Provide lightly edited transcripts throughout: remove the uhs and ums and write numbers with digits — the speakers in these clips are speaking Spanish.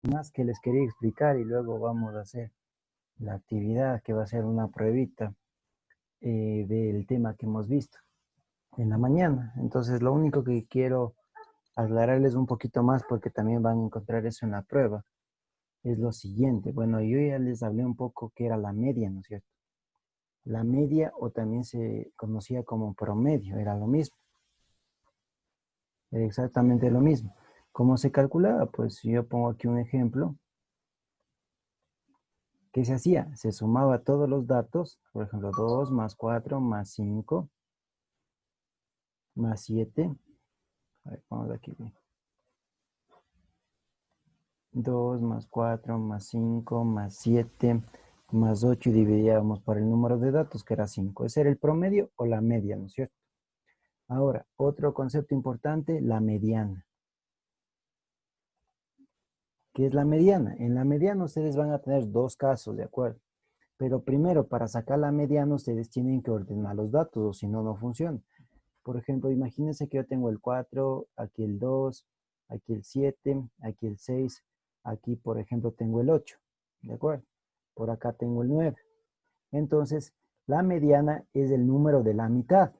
más que les quería explicar y luego vamos a hacer la actividad que va a ser una pruebita del tema que hemos visto en la mañana. Entonces, lo único que quiero aclararles un poquito más, porque también van a encontrar eso en la prueba, es lo siguiente. Bueno, yo ya les hablé un poco qué era la media, ¿no es cierto? La media, o también se conocía como promedio, era lo mismo, era exactamente lo mismo. ¿Cómo se calculaba? Pues yo pongo aquí un ejemplo. ¿Qué se hacía? Se sumaba todos los datos, por ejemplo, 2 más 4 más 5 más 7. A ver, vamos aquí bien. 2 más 4 más 5 más 7 más 8 y dividíamos por el número de datos, que era 5. Ese era el promedio o la media, ¿no es cierto? Ahora, otro concepto importante, la mediana. ¿Qué es la mediana? En la mediana ustedes van a tener dos casos, ¿de acuerdo? Pero primero, para sacar la mediana, ustedes tienen que ordenar los datos, o si no, no funciona. Por ejemplo, imagínense que yo tengo el 4, aquí el 2, aquí el 7, aquí el 6, aquí, por ejemplo, tengo el 8, ¿de acuerdo? Por acá tengo el 9. Entonces, la mediana es el número de la mitad,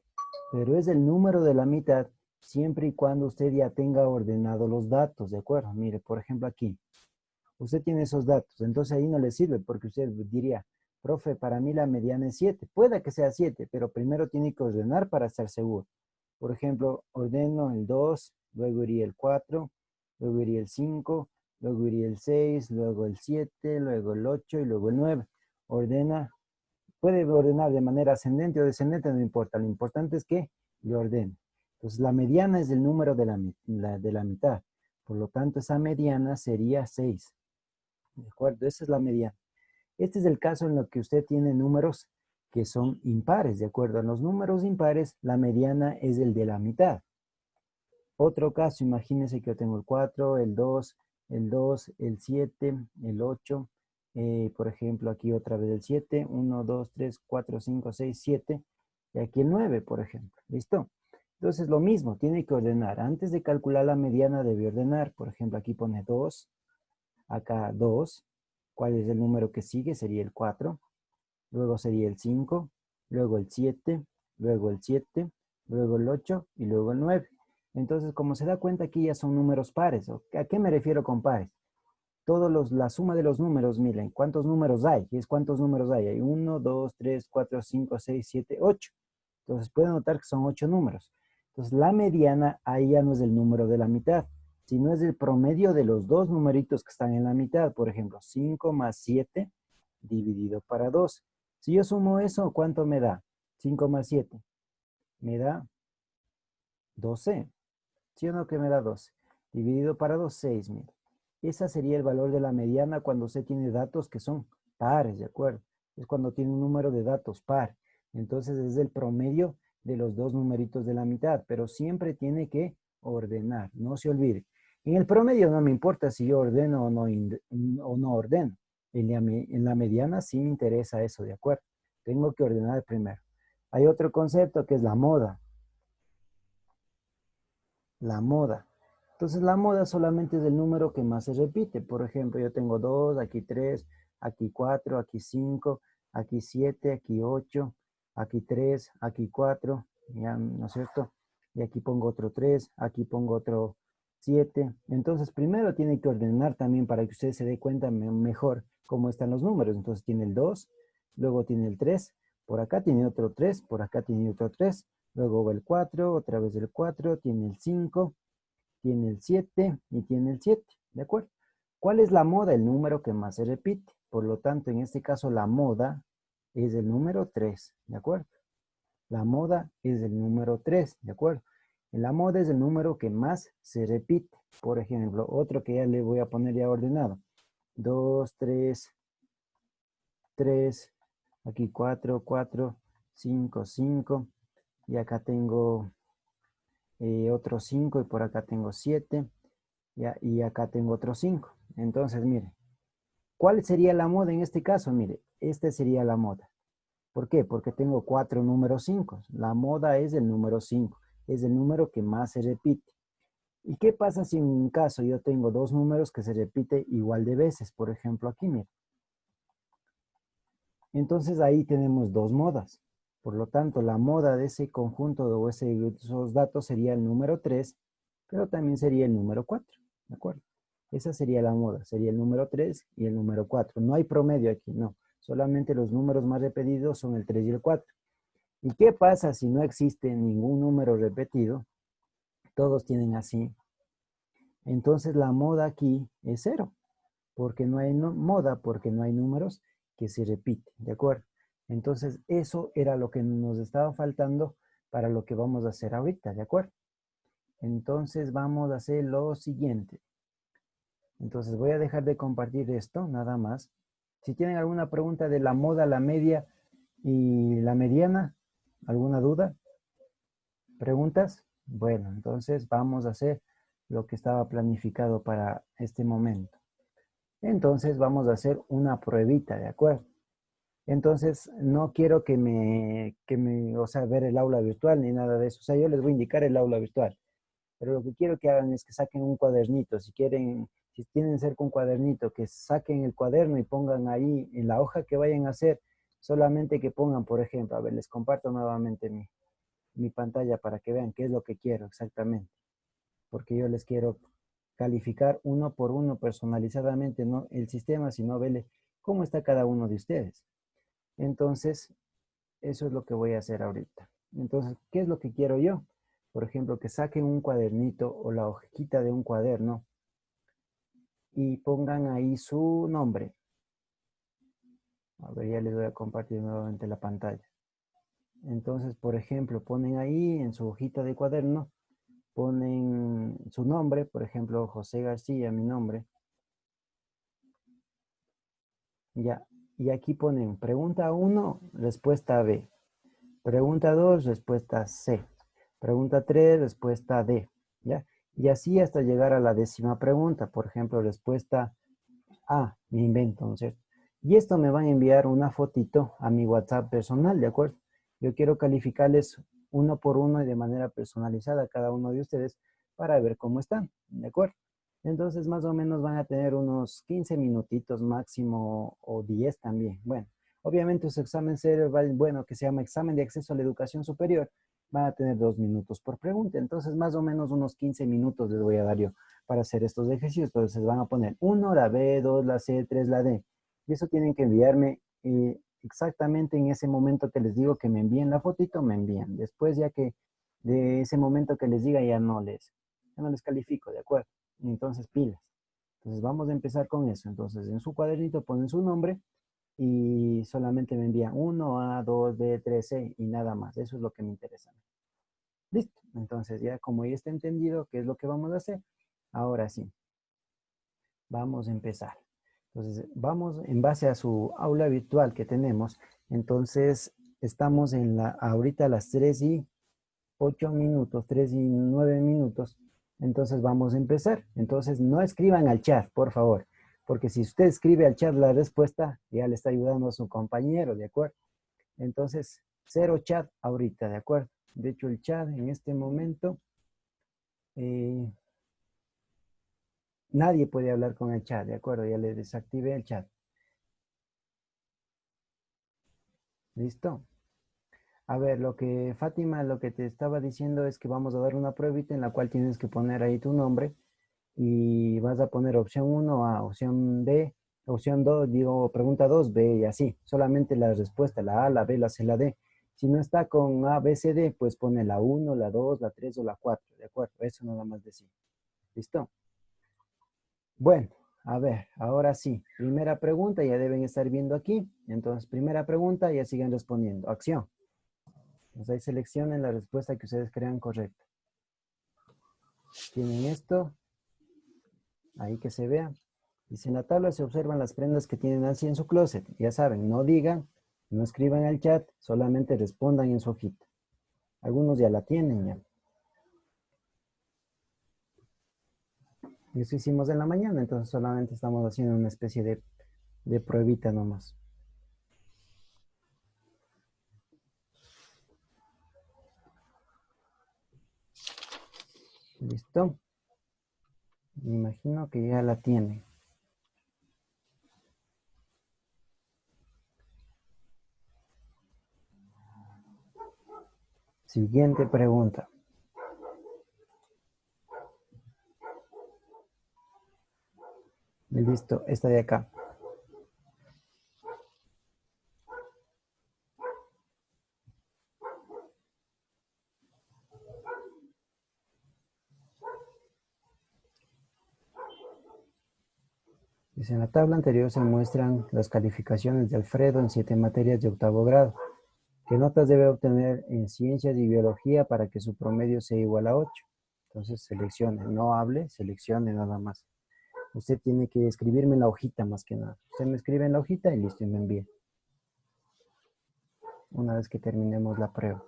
pero es el número de la mitad siempre y cuando usted ya tenga ordenado los datos, ¿de acuerdo? Mire, por ejemplo, aquí, usted tiene esos datos, entonces ahí no le sirve porque usted diría, profe, para mí la mediana es 7. Puede que sea 7, pero primero tiene que ordenar para estar seguro. Por ejemplo, ordeno el 2, luego iría el 4, luego iría el 5, luego iría el 6, luego el 7, luego el 8 y luego el 9. Ordena, puede ordenar de manera ascendente o descendente, no importa. Lo importante es que le ordene. Entonces, la mediana es el número de la mitad. Por lo tanto, esa mediana sería 6. ¿De acuerdo? Esa es la mediana. Este es el caso en el que usted tiene números que son impares, ¿de acuerdo? En los números impares, la mediana es el de la mitad. Otro caso, imagínense que yo tengo el 4, el 2, el 7, el 8. Por ejemplo, aquí otra vez el 7, 1, 2, 3, 4, 5, 6, 7. Y aquí el 9, por ejemplo. ¿Listo? Entonces, lo mismo, tiene que ordenar. Antes de calcular la mediana, debe ordenar. Por ejemplo, aquí pone 2, acá 2. ¿Cuál es el número que sigue? Sería el 4. Luego sería el 5, luego el 7, luego el 7, luego el 8 y luego el 9. Entonces, como se da cuenta, aquí ya son números pares. ¿A qué me refiero con pares? La suma de los números, miren, ¿cuántos números hay? ¿Y es cuántos números hay? Hay 1, 2, 3, 4, 5, 6, 7, 8. Entonces, pueden notar que son 8 números. Entonces, la mediana ahí ya no es el número de la mitad, sino es el promedio de los dos numeritos que están en la mitad. Por ejemplo, 5 más 7 dividido para 2. Si yo sumo eso, ¿cuánto me da? 5 más 7. Me da 12. ¿Sí o no que me da 12? Dividido para 2, 6, mire. Ese sería el valor de la mediana cuando usted tiene datos que son pares, ¿de acuerdo? Es cuando tiene un número de datos par. Entonces es el promedio de los dos numeritos de la mitad, pero siempre tiene que ordenar, no se olvide. En el promedio no me importa si yo ordeno o no ordeno. En la mediana sí me interesa eso, ¿de acuerdo? Tengo que ordenar primero. Hay otro concepto que es la moda. La moda. Entonces la moda solamente es el número que más se repite. Por ejemplo, yo tengo 2, aquí 3, aquí 4, aquí 5, aquí 7, aquí 8, aquí 3, aquí 4, ¿ya? ¿No es cierto? Y aquí pongo otro 3, aquí pongo otro 7. Entonces primero tiene que ordenar también para que usted se dé cuenta mejor cómo están los números. Entonces tiene el 2, luego tiene el 3, por acá tiene otro 3, por acá tiene otro 3. Luego el 4, otra vez el 4, tiene el 5, tiene el 7 y tiene el 7, ¿de acuerdo? ¿Cuál es la moda? El número que más se repite. Por lo tanto, en este caso, la moda es el número 3, ¿de acuerdo? La moda es el número 3, ¿de acuerdo? La moda es el número que más se repite. Por ejemplo, otro que ya le voy a poner ya ordenado. 2, 3, 3, aquí 4, 4, 5, 5. Y acá tengo otro 5 y por acá tengo 7 y acá tengo otro 5. Entonces, mire, ¿cuál sería la moda en este caso? Mire, esta sería la moda. ¿Por qué? Porque tengo 4 números 5. La moda es el número 5. Es el número que más se repite. ¿Y qué pasa si en un caso yo tengo dos números que se repite igual de veces? Por ejemplo, aquí, mira. Entonces ahí tenemos dos modas. Por lo tanto, la moda de ese conjunto o esos datos sería el número 3, pero también sería el número 4. ¿De acuerdo? Esa sería la moda, sería el número 3 y el número 4. No hay promedio aquí, no. Solamente los números más repetidos son el 3 y el 4. ¿Y qué pasa si no existe ningún número repetido? Todos tienen así. Entonces la moda aquí es cero, porque no hay moda, porque no hay números que se repiten, ¿de acuerdo? Entonces eso era lo que nos estaba faltando para lo que vamos a hacer ahorita, ¿de acuerdo? Entonces vamos a hacer lo siguiente. Entonces voy a dejar de compartir esto, nada más. Si tienen alguna pregunta de la moda, la media y la mediana, ¿alguna duda? ¿Preguntas? Bueno, entonces vamos a hacer lo que estaba planificado para este momento. Entonces vamos a hacer una pruebita, ¿de acuerdo? Entonces no quiero o sea, ver el aula virtual ni nada de eso. O sea, yo les voy a indicar el aula virtual. Pero lo que quiero que hagan es que saquen un cuadernito. Si quieren, si tienen cerca un cuadernito, que saquen el cuaderno y pongan ahí en la hoja que vayan a hacer, solamente que pongan, por ejemplo, a ver, les comparto nuevamente mi pantalla para que vean qué es lo que quiero exactamente. Porque yo les quiero calificar uno por uno personalizadamente, no el sistema, sino verle cómo está cada uno de ustedes. Entonces, eso es lo que voy a hacer ahorita. Entonces, ¿qué es lo que quiero yo? Por ejemplo, que saquen un cuadernito o la hojita de un cuaderno y pongan ahí su nombre. A ver, ya les voy a compartir nuevamente la pantalla. Entonces, por ejemplo, ponen ahí en su hojita de cuaderno, ponen su nombre, por ejemplo, José García, mi nombre. Ya, y aquí ponen pregunta 1, respuesta B. Pregunta 2, respuesta C. Pregunta 3, respuesta D. ¿Ya? Y así hasta llegar a la 10ª pregunta. Por ejemplo, respuesta A, me invento, ¿no es cierto? Y esto me va a enviar una fotito a mi WhatsApp personal, ¿de acuerdo? Yo quiero calificarles uno por uno y de manera personalizada a cada uno de ustedes para ver cómo están, ¿de acuerdo? Entonces, más o menos van a tener unos 15 minutitos máximo o 10 también. Bueno, obviamente su examen cerebral, bueno, que se llama examen de acceso a la educación superior, van a tener 2 minutos por pregunta. Entonces, más o menos unos 15 minutos les voy a dar yo para hacer estos ejercicios. Entonces, van a poner 1 la B, 2 la C, 3 la D. Y eso tienen que enviarme exactamente en ese momento que les digo que me envíen la fotito, me envían. Después, ya que de ese momento que les diga, ya no les califico, ¿de acuerdo? Entonces, pilas. Entonces, vamos a empezar con eso. Entonces, en su cuadernito ponen su nombre y solamente me envían 1 A, 2 B, 3 C y nada más. Eso es lo que me interesa. Listo. Entonces, ya como ya está entendido qué es lo que vamos a hacer, ahora sí, vamos a empezar. Entonces, vamos en base a su aula virtual que tenemos. Entonces, estamos ahorita a las 3:08, 3:09. Entonces, vamos a empezar. Entonces, no escriban al chat, por favor. Porque si usted escribe al chat la respuesta, ya le está ayudando a su compañero, ¿de acuerdo? Entonces, cero chat ahorita, ¿de acuerdo? De hecho, el chat en este momento, eh, nadie puede hablar con el chat, ¿de acuerdo? Ya le desactivé el chat. ¿Listo? A ver, Fátima, lo que te estaba diciendo es que vamos a dar una pruebita en la cual tienes que poner ahí tu nombre y vas a poner opción 1 A, opción B, opción 2, digo, pregunta 2 B y así. Solamente la respuesta, la A, la B, la C, la D. Si no está con A, B, C, D, pues pone la 1, la 2, la 3 o la 4, ¿de acuerdo? Eso nada más decir. ¿Listo? Bueno, a ver, ahora sí. Primera pregunta, ya deben estar viendo aquí. Entonces, primera pregunta, ya siguen respondiendo. Acción. Entonces ahí seleccionen la respuesta que ustedes crean correcta. Tienen esto, ahí que se vea. Dice, en la tabla se observan las prendas que tienen así en su closet. Ya saben, no digan, no escriban al chat, solamente respondan en su hojita. Algunos ya la tienen ya. Y eso hicimos en la mañana, entonces solamente estamos haciendo una especie de pruebita nomás. ¿Listo? Me imagino que ya la tienen. Siguiente pregunta. Listo, esta de acá. Dice, en la tabla anterior se muestran las calificaciones de Alfredo en 7 materias de octavo grado. ¿Qué notas debe obtener en ciencias y biología para que su promedio sea igual a 8? Entonces seleccione, no hable, seleccione nada más. Usted tiene que escribirme en la hojita más que nada. Usted me escribe en la hojita y listo, y me envía. Una vez que terminemos la prueba.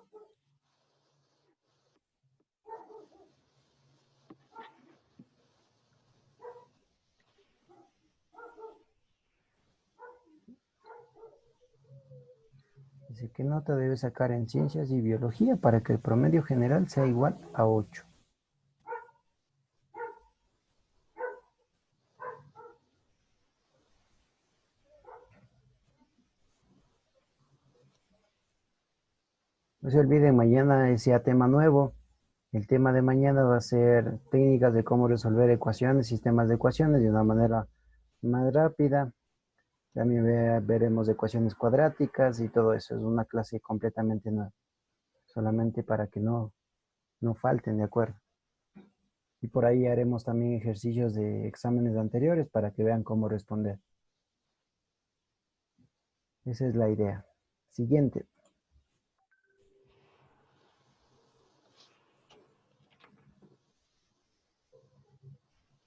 Dice, ¿qué nota debe sacar en ciencias y biología para que el promedio general sea igual a 8? No se olviden, mañana sea tema nuevo. El tema de mañana va a ser técnicas de cómo resolver ecuaciones, sistemas de ecuaciones de una manera más rápida. También veremos ecuaciones cuadráticas y todo eso. Es una clase completamente nueva, solamente para que no falten, ¿de acuerdo? Y por ahí haremos también ejercicios de exámenes anteriores para que vean cómo responder. Esa es la idea. Siguiente.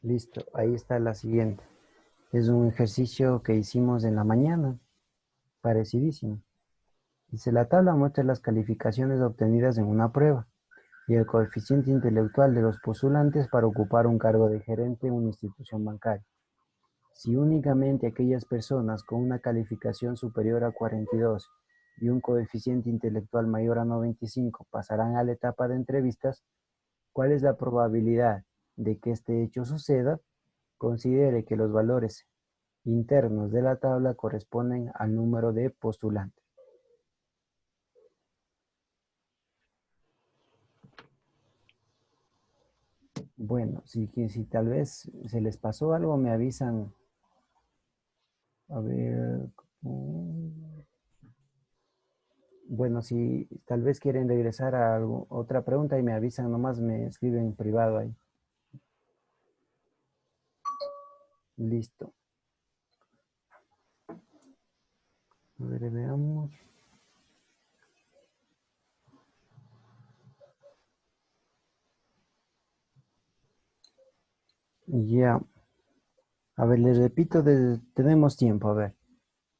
Listo, ahí está la siguiente. Es un ejercicio que hicimos en la mañana, parecidísimo. Dice, la tabla muestra las calificaciones obtenidas en una prueba y el coeficiente intelectual de los postulantes para ocupar un cargo de gerente en una institución bancaria. Si únicamente aquellas personas con una calificación superior a 42 y un coeficiente intelectual mayor a 95 pasarán a la etapa de entrevistas, ¿cuál es la probabilidad de que este hecho suceda? Considere que los valores internos de la tabla corresponden al número de postulantes. Bueno, si tal vez se les pasó algo, me avisan. A ver. Bueno, si tal vez quieren regresar a otra pregunta y me avisan, nomás me escriben en privado ahí. Listo. A ver, veamos. Ya. A ver, les repito, tenemos tiempo, a ver.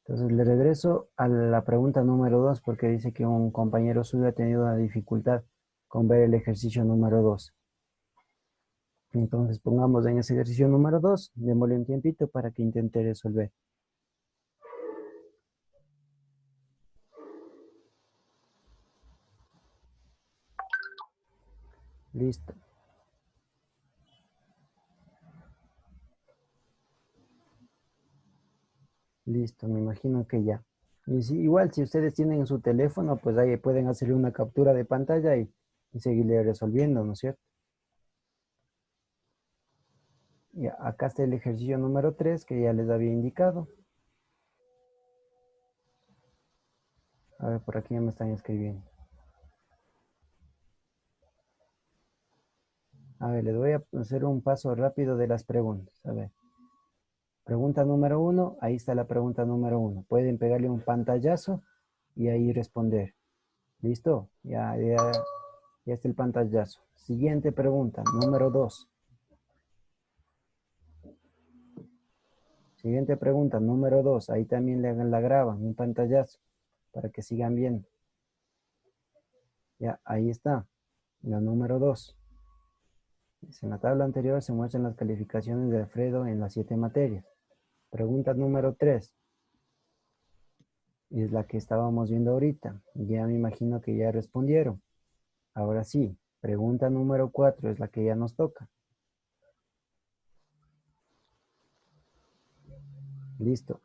Entonces le regreso a la pregunta número 2 porque dice que un compañero suyo ha tenido una dificultad con ver el ejercicio número 2. Entonces pongamos en ese ejercicio número 2, démosle un tiempito para que intente resolver. Listo, listo, me imagino que ya. Y igual si ustedes tienen su teléfono, pues ahí pueden hacerle una captura de pantalla y seguirle resolviendo, ¿no es cierto? Ya, acá está el ejercicio número 3 que ya les había indicado. A ver, por aquí ya me están escribiendo. A ver, les voy a hacer un paso rápido de las preguntas. A ver, pregunta número 1, ahí está la pregunta número 1. Pueden pegarle un pantallazo y ahí responder. ¿Listo? Ya está el pantallazo. Siguiente pregunta, número 2. Siguiente pregunta, número 2. Ahí también la graban, un pantallazo, para que sigan viendo. Ya, ahí está. La número 2. En la tabla anterior se muestran las calificaciones de Alfredo en las 7 materias. Pregunta número 3. Es la que estábamos viendo ahorita. Ya me imagino que ya respondieron. Ahora sí, pregunta número 4 es la que ya nos toca. Listo.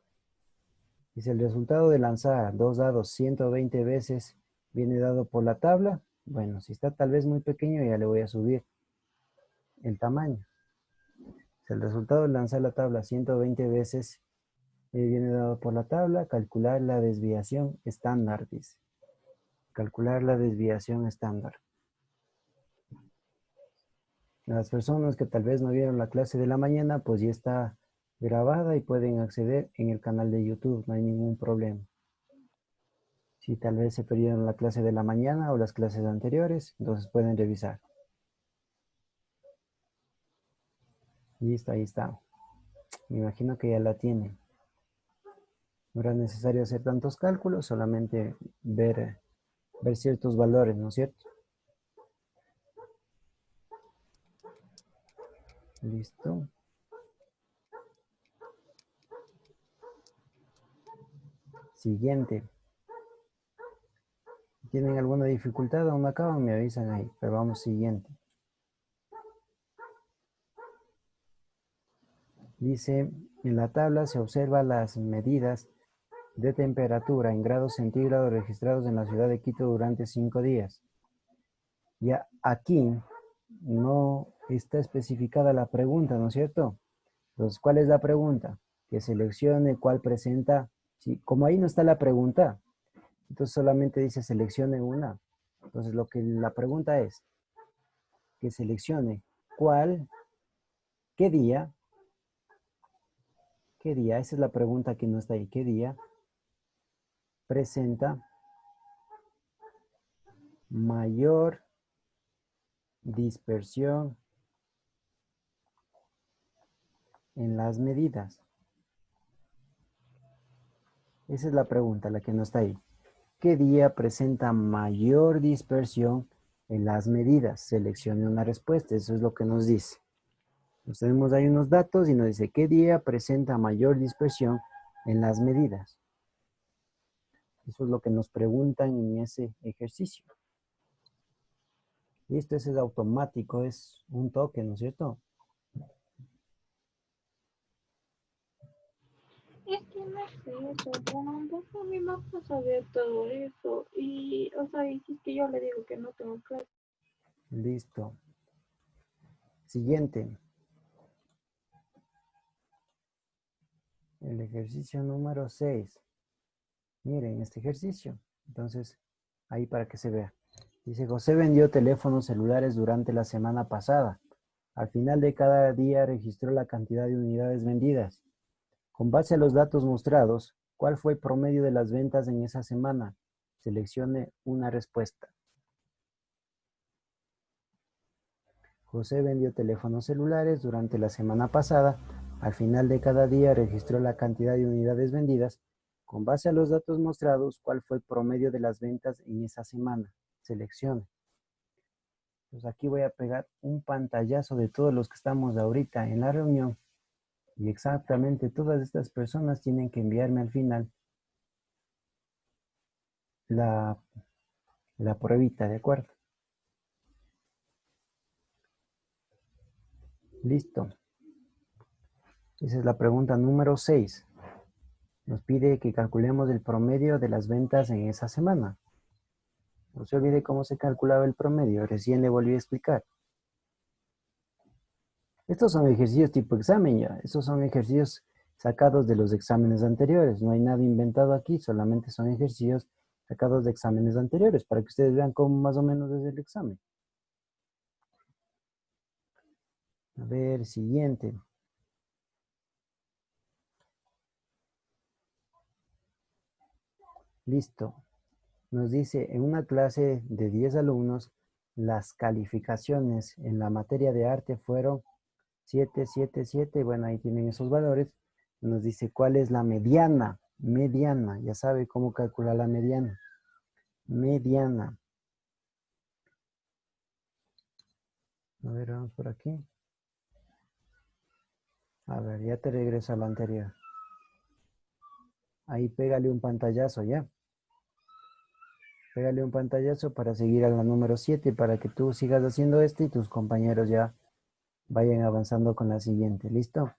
Dice, el resultado de lanzar dos dados 120 veces viene dado por la tabla. Bueno, si está tal vez muy pequeño, ya le voy a subir el tamaño. Si el resultado de lanzar la tabla 120 veces viene dado por la tabla, calcular la desviación estándar, dice. Calcular la desviación estándar. Las personas que tal vez no vieron la clase de la mañana, pues ya está grabada y pueden acceder en el canal de YouTube, no hay ningún problema. Si tal vez se perdieron la clase de la mañana o las clases anteriores, entonces pueden revisar. Listo, ahí está. Me imagino que ya la tienen. No era necesario hacer tantos cálculos, solamente ver ciertos valores, ¿no es cierto? Listo. Siguiente. Si tienen alguna dificultad aún acaban, me avisan ahí. Pero vamos siguiente. Dice, en la tabla se observan las medidas de temperatura en grados centígrados registrados en la ciudad de Quito durante 5 días. Ya aquí no está especificada la pregunta, ¿no es cierto? Entonces, ¿cuál es la pregunta? Que seleccione cuál presenta. Sí, como ahí no está la pregunta, entonces solamente dice seleccione una. Entonces, lo que la pregunta es que seleccione cuál, qué día, esa es la pregunta que no está ahí, qué día presenta mayor dispersión en las medidas. Esa es la pregunta, la que no está ahí. ¿Qué día presenta mayor dispersión en las medidas? Seleccione una respuesta, eso es lo que nos dice. Nos tenemos ahí unos datos y nos dice qué día presenta mayor dispersión en las medidas. Eso es lo que nos preguntan en ese ejercicio. Listo, ese es automático, es un toque, ¿no es cierto? Es que no sé eso, pues a mí me pasa ver todo eso y, o sea, y si es que yo le digo que no tengo clase. Listo. Siguiente. El ejercicio número 6. Miren este ejercicio. Entonces, ahí para que se vea. Dice, José vendió teléfonos celulares durante la semana pasada. Al final de cada día registró la cantidad de unidades vendidas. Con base a los datos mostrados, ¿cuál fue el promedio de las ventas en esa semana? Seleccione una respuesta. José vendió teléfonos celulares durante la semana pasada. Al final de cada día registró la cantidad de unidades vendidas. Con base a los datos mostrados, ¿cuál fue el promedio de las ventas en esa semana? Seleccione. Pues aquí voy a pegar un pantallazo de todos los que estamos ahorita en la reunión. Y exactamente todas estas personas tienen que enviarme al final la pruebita, ¿de acuerdo? Listo. Esa es la pregunta número 6. Nos pide que calculemos el promedio de las ventas en esa semana. No se olvide cómo se calculaba el promedio, recién le volví a explicar. Estos son ejercicios tipo examen ya, estos son ejercicios sacados de los exámenes anteriores, no hay nada inventado aquí, solamente son ejercicios sacados de exámenes anteriores, para que ustedes vean cómo más o menos es el examen. A ver, siguiente. Listo. Nos dice, en una clase de 10 alumnos, las calificaciones en la materia de arte fueron 7, 7, 7. Bueno, ahí tienen esos valores. Nos dice cuál es la mediana. Mediana. Ya sabe cómo calcular la mediana. Mediana. A ver, vamos por aquí. A ver, ya te regreso a la anterior. Ahí pégale un pantallazo, ¿ya? Pégale un pantallazo para seguir a la número 7 para que tú sigas haciendo este y tus compañeros ya vayan avanzando con la siguiente. ¿Listo?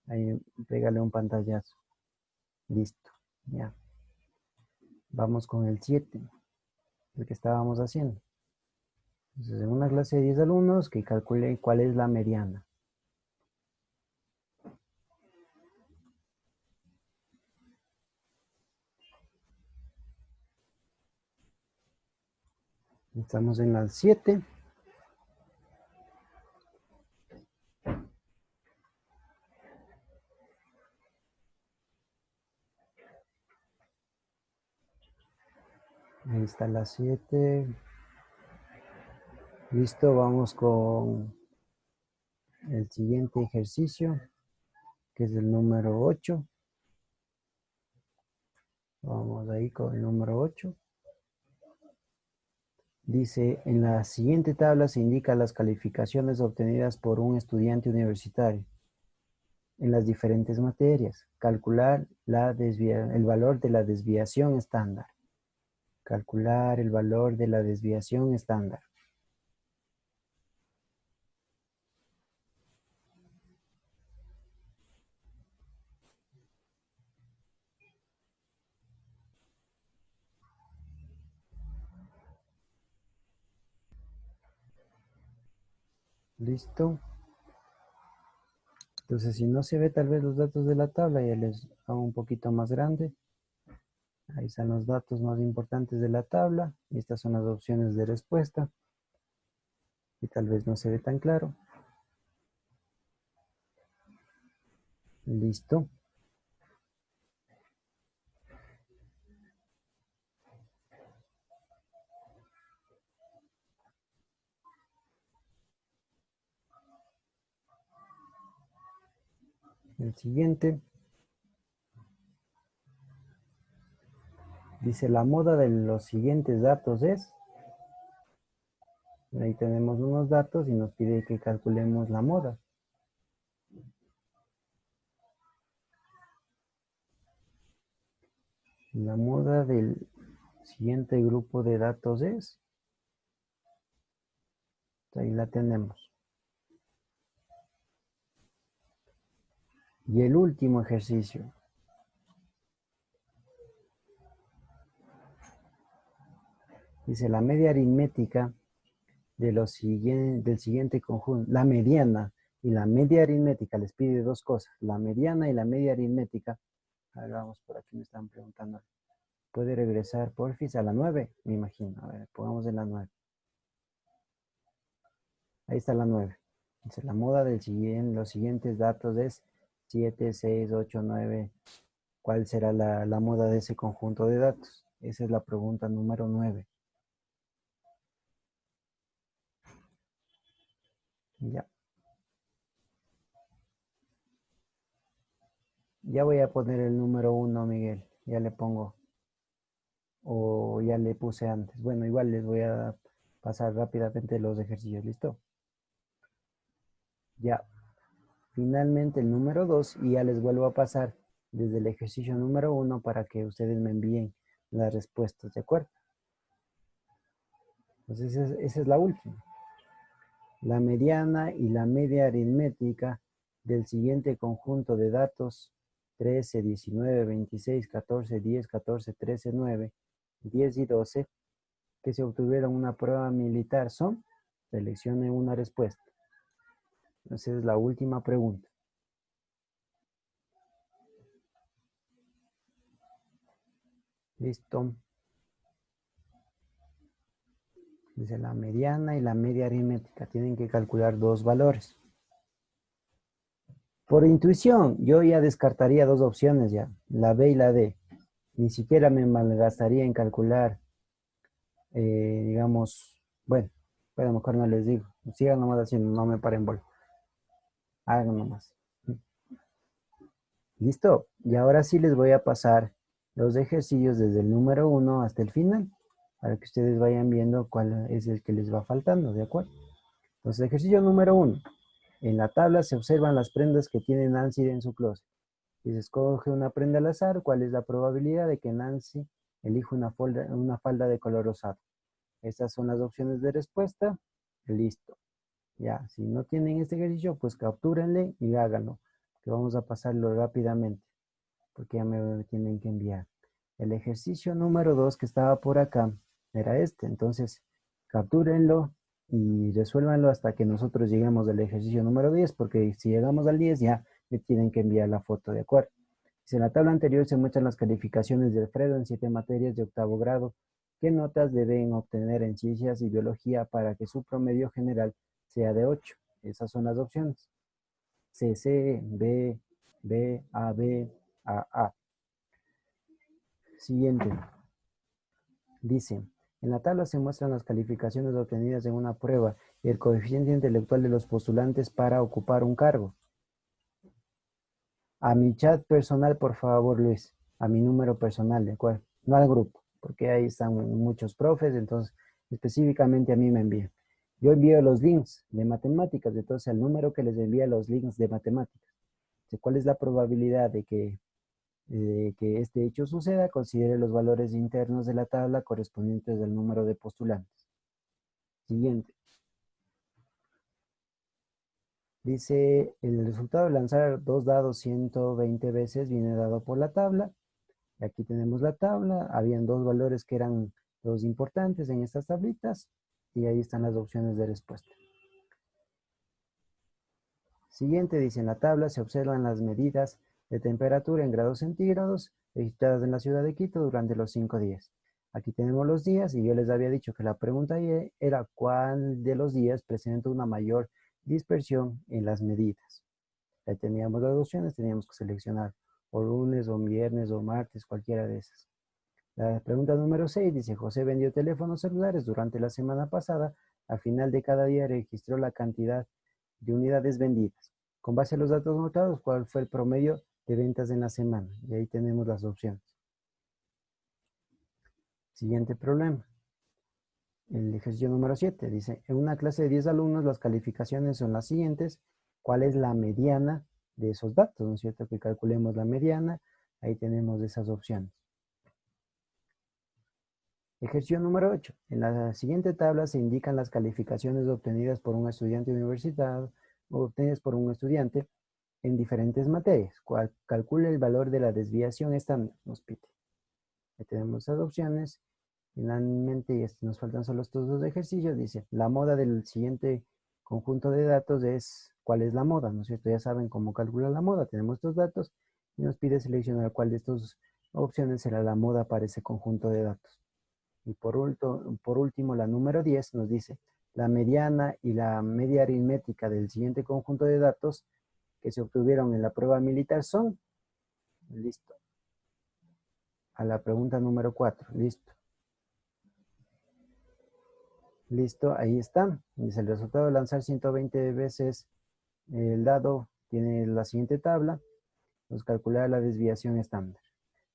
Ahí pégale un pantallazo. Listo, ya. Vamos con el 7, el que estábamos haciendo. Entonces, en una clase de 10 alumnos, que calcule cuál es la mediana. Estamos en la 7. Ahí está la 7. Listo, vamos con el siguiente ejercicio, que es el número 8. Vamos ahí con el número 8. Dice, en la siguiente tabla se indican las calificaciones obtenidas por un estudiante universitario en las diferentes materias. Calcular el valor de la desviación estándar. Calcular el valor de la desviación estándar. Listo. Entonces, si no se ve tal vez los datos de la tabla, ya les hago un poquito más grande. Ahí están los datos más importantes de la tabla. Y estas son las opciones de respuesta. Y tal vez no se ve tan claro. Listo. El siguiente. Dice, la moda de los siguientes datos es. Ahí tenemos unos datos y nos pide que calculemos la moda. La moda del siguiente grupo de datos es. Ahí la tenemos. Y el último ejercicio. Dice, la media aritmética del siguiente conjunto. La mediana y la media aritmética les pide dos cosas. La mediana y la media aritmética. A ver, vamos por aquí, me están preguntando. ¿Puede regresar, porfis, a la 9? Me imagino. A ver, pongamos en la 9. Ahí está la 9. Dice, la moda los siguientes datos es 7, 6, 8, 9. ¿Cuál será la moda de ese conjunto de datos? Esa es la pregunta número 9. Ya. Ya voy a poner el número 1, Miguel. Ya le pongo. O ya le puse antes. Bueno, igual les voy a pasar rápidamente los ejercicios. ¿Listo? Ya. Finalmente el número 2 y ya les vuelvo a pasar desde el ejercicio número 1 para que ustedes me envíen las respuestas, ¿de acuerdo? Entonces esa es la última. La mediana y la media aritmética del siguiente conjunto de datos 13, 19, 26, 14, 10, 14, 13, 9, 10 y 12 que se obtuvieron una prueba militar son, seleccione una respuesta. Entonces es la última pregunta. Listo. Dice la mediana y la media aritmética. Tienen que calcular dos valores. Por intuición, yo ya descartaría dos opciones ya. La B y la D. Ni siquiera me malgastaría en calcular, digamos, bueno, a lo mejor no les digo. Sigan nomás haciendo, no me paren bola. Hagan nomás. Listo. Y ahora sí les voy a pasar los ejercicios desde el número 1 hasta el final, para que ustedes vayan viendo cuál es el que les va faltando, ¿de acuerdo? Entonces, ejercicio número 1. En la tabla se observan las prendas que tiene Nancy en su closet. Si se escoge una prenda al azar, ¿cuál es la probabilidad de que Nancy elija una falda de color rosado? Estas son las opciones de respuesta. Listo. Ya, si no tienen este ejercicio, pues captúrenle y háganlo, que vamos a pasarlo rápidamente. porque ya me tienen que enviar. El ejercicio número 2 que estaba por acá era este. Entonces, captúrenlo y resuélvanlo hasta que nosotros lleguemos al ejercicio número 10, porque si llegamos al 10 ya me tienen que enviar la foto, ¿de acuerdo? Si en la tabla anterior se muestran las calificaciones de Alfredo en 7 materias de octavo grado, ¿qué notas deben obtener en ciencias y biología para que su promedio general sea de 8? Esas son las opciones. C, C, B, B, A, B, A, A. Siguiente. Dice, en la tabla se muestran las calificaciones obtenidas en una prueba y el coeficiente intelectual de los postulantes para ocupar un cargo. A mi chat personal, por favor, Luis. A mi número personal, ¿de acuerdo? No al grupo, porque ahí están muchos profes, entonces específicamente a mí me envían. Yo envío los links de matemáticas, entonces al número que les envía los links de matemáticas. ¿Cuál es la probabilidad de que este hecho suceda? Considere los valores internos de la tabla correspondientes al número de postulantes. Siguiente. Dice, el resultado de lanzar 2 dados 120 veces viene dado por la tabla. Aquí tenemos la tabla. Habían 2 valores que eran los importantes en estas tablitas. Y ahí están las opciones de respuesta. Siguiente, dice, en la tabla se observan las medidas de temperatura en grados centígrados registradas en la ciudad de Quito durante los 5 días. Aquí tenemos los días y yo les había dicho que la pregunta era cuál de los días presenta una mayor dispersión en las medidas. Ahí teníamos las opciones, teníamos que seleccionar o lunes o viernes o martes, cualquiera de esas. La pregunta número 6 dice, José vendió teléfonos celulares durante la semana pasada. Al final de cada día registró la cantidad de unidades vendidas. Con base a los datos anotados, ¿cuál fue el promedio de ventas en la semana? Y ahí tenemos las opciones. Siguiente problema. El ejercicio número 7 dice, en una clase de 10 alumnos las calificaciones son las siguientes. ¿Cuál es la mediana de esos datos? ¿No es cierto? Que calculemos la mediana. Ahí tenemos esas opciones. Ejercicio número 8. En la siguiente tabla se indican las calificaciones obtenidas por un estudiante universitario o obtenidas por un estudiante en diferentes materias. Calcule el valor de la desviación estándar, nos pide. Ahí tenemos esas opciones. Finalmente, y nos faltan solo estos 2 ejercicios, dice, la moda del siguiente conjunto de datos es, ¿cuál es la moda? ¿No es cierto? Ya saben cómo calcular la moda. Tenemos estos datos y nos pide seleccionar cuál de estas opciones será la moda para ese conjunto de datos. Y por último, la número 10 nos dice, la mediana y la media aritmética del siguiente conjunto de datos que se obtuvieron en la prueba militar son, listo. A la pregunta número 4, listo. Listo, ahí está. Dice, el resultado de lanzar 120 veces el dado tiene la siguiente tabla. Pues calcular la desviación estándar.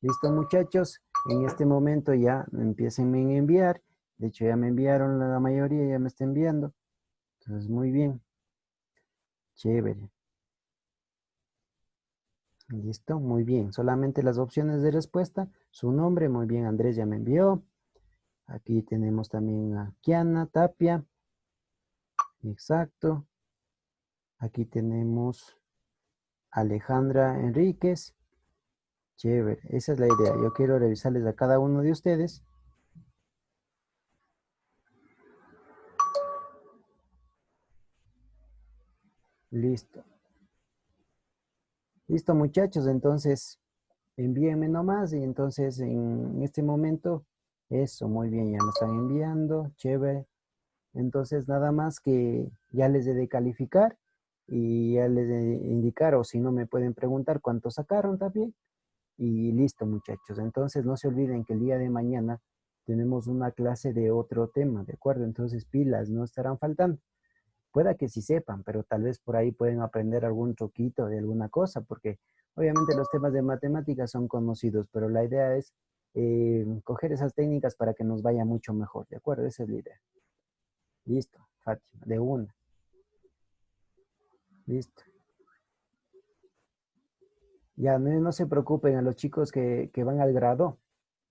Listo, muchachos. En este momento ya empiecen a enviar. De hecho, ya me enviaron la mayoría, ya me está enviando. Entonces, muy bien. Chévere. Listo, muy bien. Solamente las opciones de respuesta. Su nombre, muy bien, Andrés ya me envió. Aquí tenemos también a Kiana Tapia. Exacto. Aquí tenemos a Alejandra Enríquez. Chévere, esa es la idea. Yo quiero revisarles a cada uno de ustedes. Listo. Listo, muchachos. Entonces, envíenme nomás. Y entonces, en este momento, eso, muy bien, ya me están enviando. Chévere. Entonces, nada más que ya les he de calificar y ya les he de indicar, o si no, me pueden preguntar cuánto sacaron también. Y listo, muchachos. Entonces, no se olviden que el día de mañana tenemos una clase de otro tema, ¿de acuerdo? Entonces, pilas no estarán faltando. Pueda que sí sepan, pero tal vez por ahí pueden aprender algún truquito de alguna cosa, porque obviamente los temas de matemáticas son conocidos, pero la idea es coger esas técnicas para que nos vaya mucho mejor, ¿de acuerdo? Esa es la idea. Listo, Fátima, de una. Listo. Ya, no se preocupen a los chicos que van al grado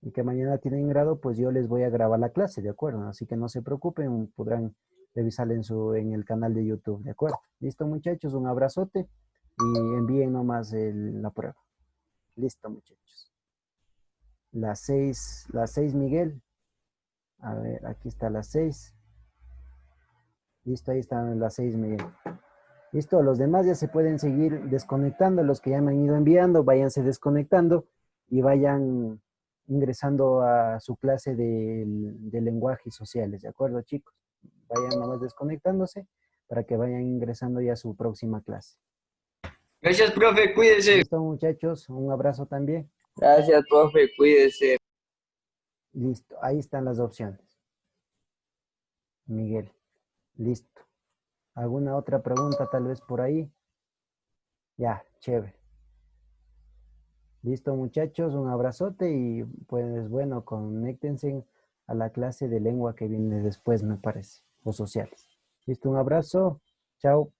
y que mañana tienen grado, pues yo les voy a grabar la clase, ¿de acuerdo? Así que no se preocupen, podrán revisarla en el canal de YouTube, ¿de acuerdo? Listo, muchachos, un abrazote y envíen nomás la prueba. Listo, muchachos. Las 6, Miguel. A ver, aquí está las 6. Listo, ahí están las 6, Miguel. Listo, los demás ya se pueden seguir desconectando. Los que ya me han ido enviando, váyanse desconectando y vayan ingresando a su clase de lenguaje y sociales, ¿de acuerdo, chicos? Vayan nomás desconectándose para que vayan ingresando ya a su próxima clase. Gracias, profe, cuídese. Listo, muchachos, un abrazo también. Gracias, profe, cuídese. Listo, ahí están las opciones. Miguel, listo. ¿Alguna otra pregunta tal vez por ahí? Ya, chévere. Listo, muchachos, un abrazote y pues bueno, conéctense a la clase de lengua que viene después, me parece, o sociales. Listo, un abrazo. Chao.